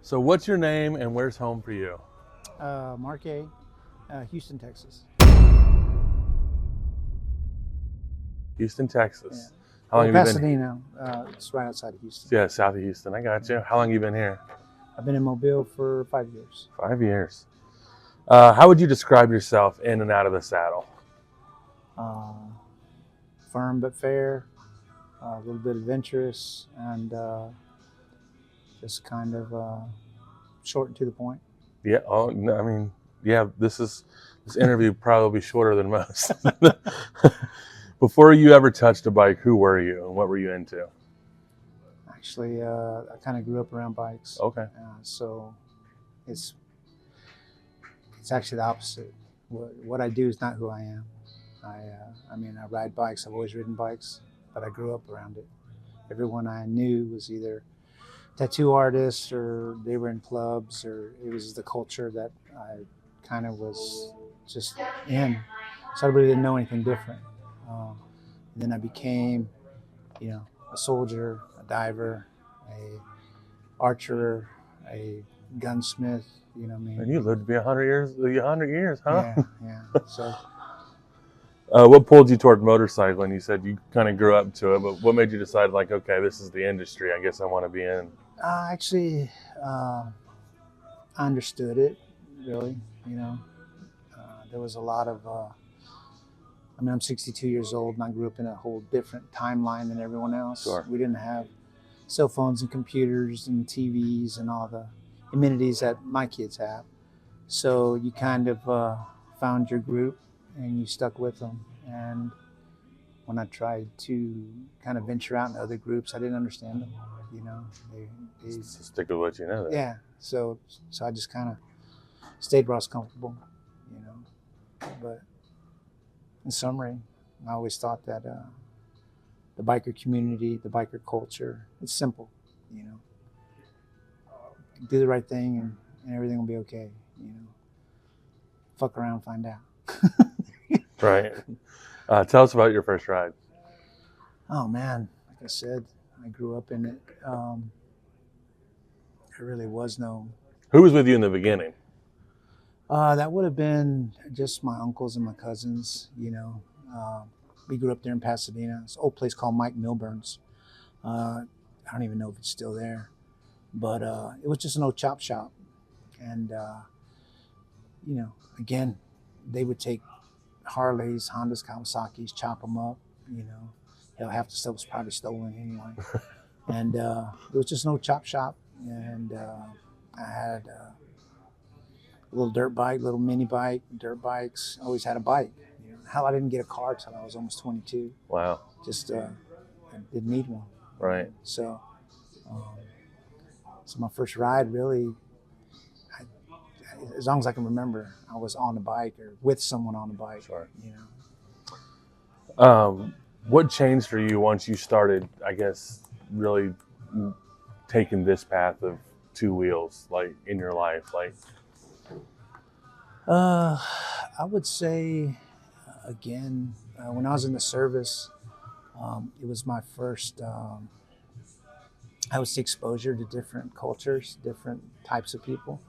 So what's your name and where's home for you? Mark A, Houston, Texas. Houston, Yeah. Texas. How long have you been? Pasadena. It's right outside of Houston. Yeah, south of Houston. I got you. How long have you been here? I've been in Mobile for 5 years. 5 years. How would you describe yourself in and out of the saddle? Uh, Firm but fair, a little bit adventurous, and just kind of short and to the point. Yeah. Oh, no, I mean, yeah. This interview probably shorter than most. Before you ever touched a bike, who were you and what were you into? Actually, I kind of grew up around bikes. Okay. So it's actually the opposite. What I do is not who I am. I mean, I ride bikes. I've always ridden bikes, but I grew up around it. Everyone I knew was either tattoo artists or they were in clubs, or it was the culture that I kind of was just in. So I really didn't know anything different. And then I became, a soldier, a diver, a archer, a gunsmith. You know what I mean? And you lived to be 100 years. 100 years, huh? Yeah. So What pulled you toward motorcycling? You said you kind of grew up to it, but what made you decide, like, okay, this is the industry I guess I want to be in? actually, I understood it really. There was a lot of. I'm 62 years old, and I grew up in a whole different timeline than everyone else. Sure. We didn't have cell phones and computers and TVs and all the amenities that my kids have. So you kind of found your group and you stuck with them. And when I tried to kind of venture out in other groups, I didn't understand them. They So stick with what you know. Then. yeah. So I just kind of stayed where I was comfortable. But in summary, I always thought that the biker community, the biker culture, it's simple. Do the right thing and everything will be okay. Fuck around, find out. Right. Tell us about your first ride. Oh man, like I said, I grew up in it. There really was no. Who was with you in the beginning? That would have been just my uncles and my cousins. We grew up there in Pasadena. It's an old place called Mike Milburn's. I don't even know if it's still there, but it was just an old chop shop. And, again, they would take Harleys, Hondas, Kawasaki's, chop them up, Hell, half the stuff was probably stolen anyway. And it was just an old chop shop. And I had a little dirt bike, little mini bike, dirt bikes. I always had a bike. Hell, I didn't get a car till I was almost 22. Wow. Just I didn't need one. Right. So my first ride really, as long as I can remember, I was on a bike or with someone on a bike. Sure. What changed for you once you started, I guess, really taking this path of two wheels, like, in your life? Like, I would say, again, when I was in the service, it was my first, I would say, exposure to different cultures, different types of people.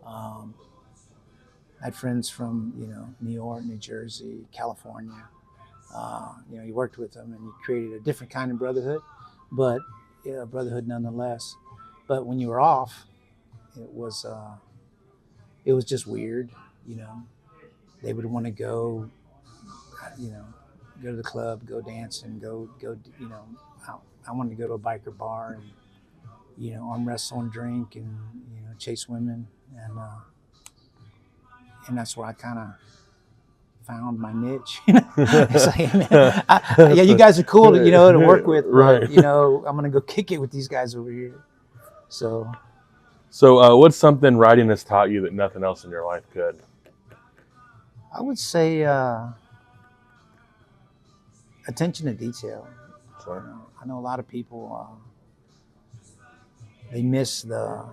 I had friends from, New York, New Jersey, California. You worked with them and you created a different kind of brotherhood, but a brotherhood nonetheless. But when you were off, it was just weird. They would want to go, go to the club, go dancing, go. I wanted to go to a biker bar and, arm wrestle and drink and, chase women. And that's where I kind of found my niche. It's like, hey, man, you guys are cool to work with, right? But, I'm gonna go kick it with these guys over here. So what's something riding has taught you that nothing else in your life could? I would say attention to detail. Sure. I know a lot of people they miss the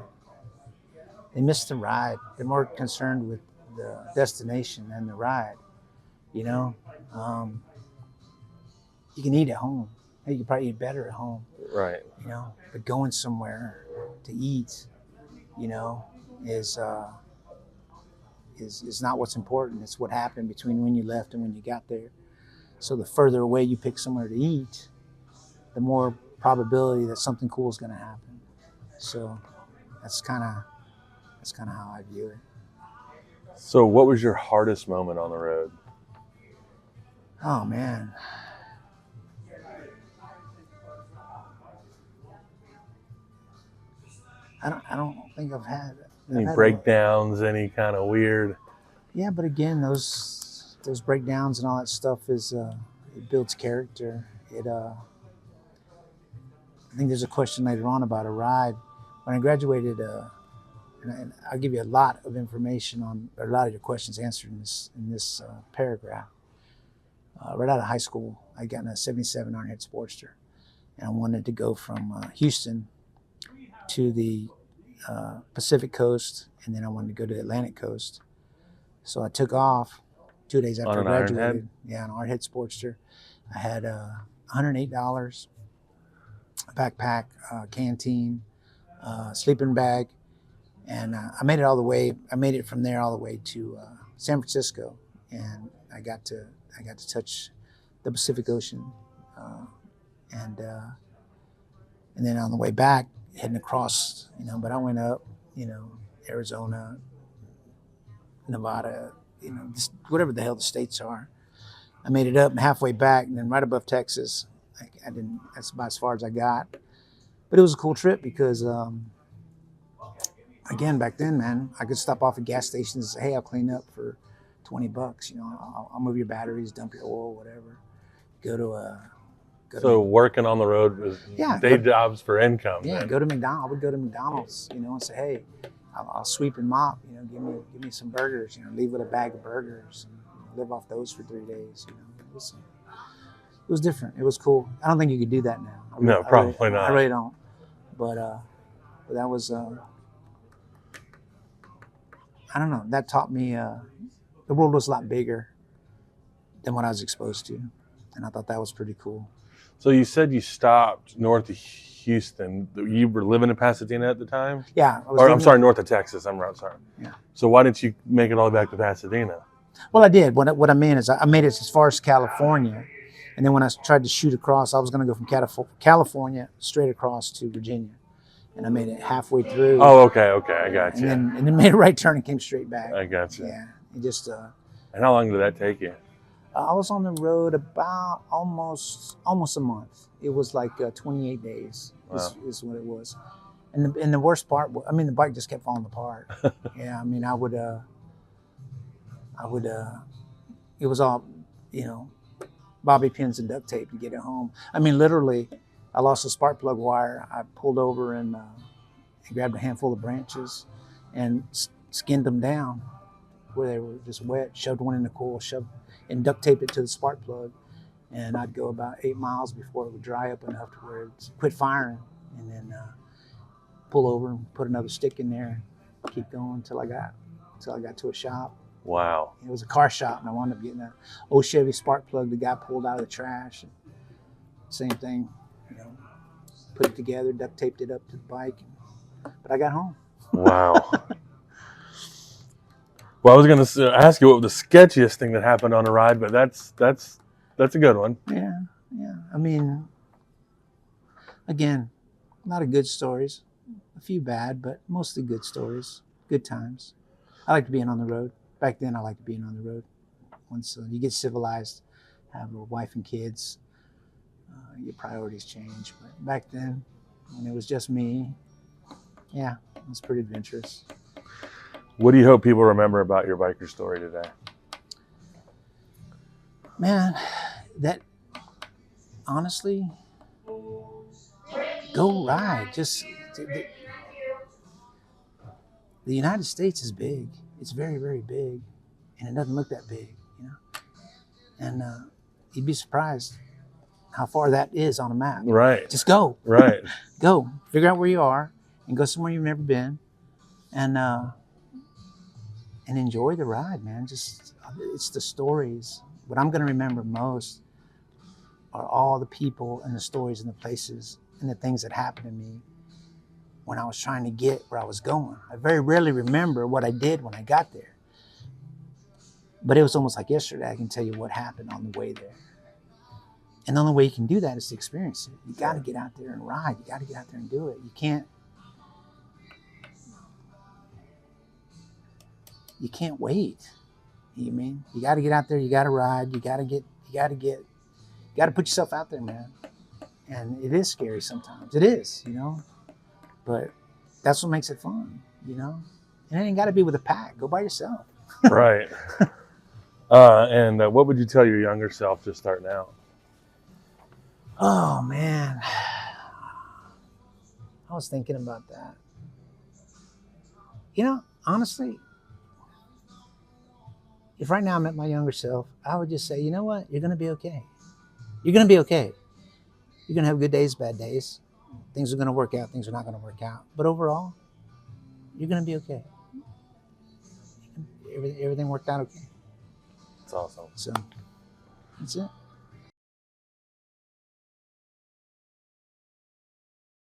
ride. They're more concerned with the destination than the ride. You can eat at home. You can probably eat better at home. Right. But going somewhere to eat you know, is is not what's important. It's what happened between when you left and when you got there. So the further away you pick somewhere to eat, the more probability that something cool is going to happen. So that's kind of how I view it. So, what was your hardest moment on the road? Oh man, I don't think I've had Any I've had breakdowns? Any kind of weird? yeah, but again, those breakdowns and all that stuff is it builds character. I think there's a question later on about a ride. When I graduated, and I'll give you a lot of information on a lot of your questions answered in this paragraph. Right out of high school, I got in a '77 Ironhead Sportster, and I wanted to go from Houston to the Pacific Coast, and then I wanted to go to the Atlantic Coast. So I took off 2 days after I On an graduated. Ironhead? Yeah, an Ironhead Sportster. I had $108, a backpack, canteen, sleeping bag, and I made it all the way. I made it from there all the way to San Francisco, and I got to touch the Pacific Ocean, and then on the way back, heading across, But I went up, Arizona, Nevada, just whatever the hell the states are. I made it up and halfway back, and then right above Texas. I didn't. That's about as far as I got. But it was a cool trip because, again, back then, man, I could stop off at gas stations and say, "Hey, I'll clean up for $20. I'll move your batteries, dump your oil, whatever." Go to a So working on the road was day jobs for income. Yeah, then. go to McDonald's. I would go to McDonald's, and say, "Hey, I'll sweep and mop. Give me some burgers. Leave with a bag of burgers and live off those for 3 days." It was different. It was cool. I don't think you could do that now. No, probably not. I really don't. But that was I don't know. That taught me the world was a lot bigger than what I was exposed to, and I thought that was pretty cool. So you said you stopped north of Houston. You were living in Pasadena at the time? Yeah. I'm sorry, north of Texas. I'm sorry. Yeah. So why didn't you make it all the way back to Pasadena? Well, I did. What I meant is I made it as far as California, and then when I tried to shoot across, I was going to go from California straight across to Virginia, and I made it halfway through. Oh, okay, I got you. And then made a right turn and came straight back. I got you. Yeah. It just. And how long did that take you? I was on the road about almost a month. It was like 28 days is what it was. And the worst part, the bike just kept falling apart. Yeah, I would, it was all, bobby pins and duct tape to get it home. Literally, I lost a spark plug wire. I pulled over and grabbed a handful of branches and skinned them down where they were just wet, shoved one in the coil, and duct taped it to the spark plug. And I'd go about 8 miles before it would dry up enough to where it quit firing, and then pull over and put another stick in there, and keep going until I got to a shop. Wow. It was a car shop, and I wound up getting an old Chevy spark plug the guy pulled out of the trash. And same thing, put it together, duct taped it up to the bike, but I got home. Wow. Well, I was going to ask you what was the sketchiest thing that happened on a ride, but that's a good one. Yeah. Again, a lot of good stories, a few bad, but mostly good stories, good times. I liked being on the road. Back then, I liked being on the road. Once you get civilized, have a wife and kids, your priorities change. But back then, when it was just me, yeah, it was pretty adventurous. What do you hope people remember about your biker story today? Man, that honestly, go ride. Just the United States is big. It's very, very big, and it doesn't look that big, And you'd be surprised how far that is on a map. Right. Just go. Right. Go. Figure out where you are, and go somewhere you've never been, and enjoy the ride, man. It's the stories. What I'm going to remember most are all the people and the stories and the places and the things that happened to me when I was trying to get where I was going. I very rarely remember what I did when I got there. But it was almost like yesterday. I can tell you what happened on the way there. And the only way you can do that is to experience it. You got to get out there and ride. You got to get out there and do it. You can't wait. You mean? You got to get out there. You got to ride. You got to put yourself out there, man. And it is scary sometimes. It is, but that's what makes it fun, And it ain't got to be with a pack. Go by yourself. Right. And what would you tell your younger self just starting out? Oh, man. I was thinking about that. Honestly, if right now I met my younger self, I would just say, you know what? You're going to be okay. You're going to be okay. You're going to have good days, bad days. Things are going to work out. Things are not going to work out. But overall, you're going to be okay. Everything worked out okay. That's awesome. So, that's it.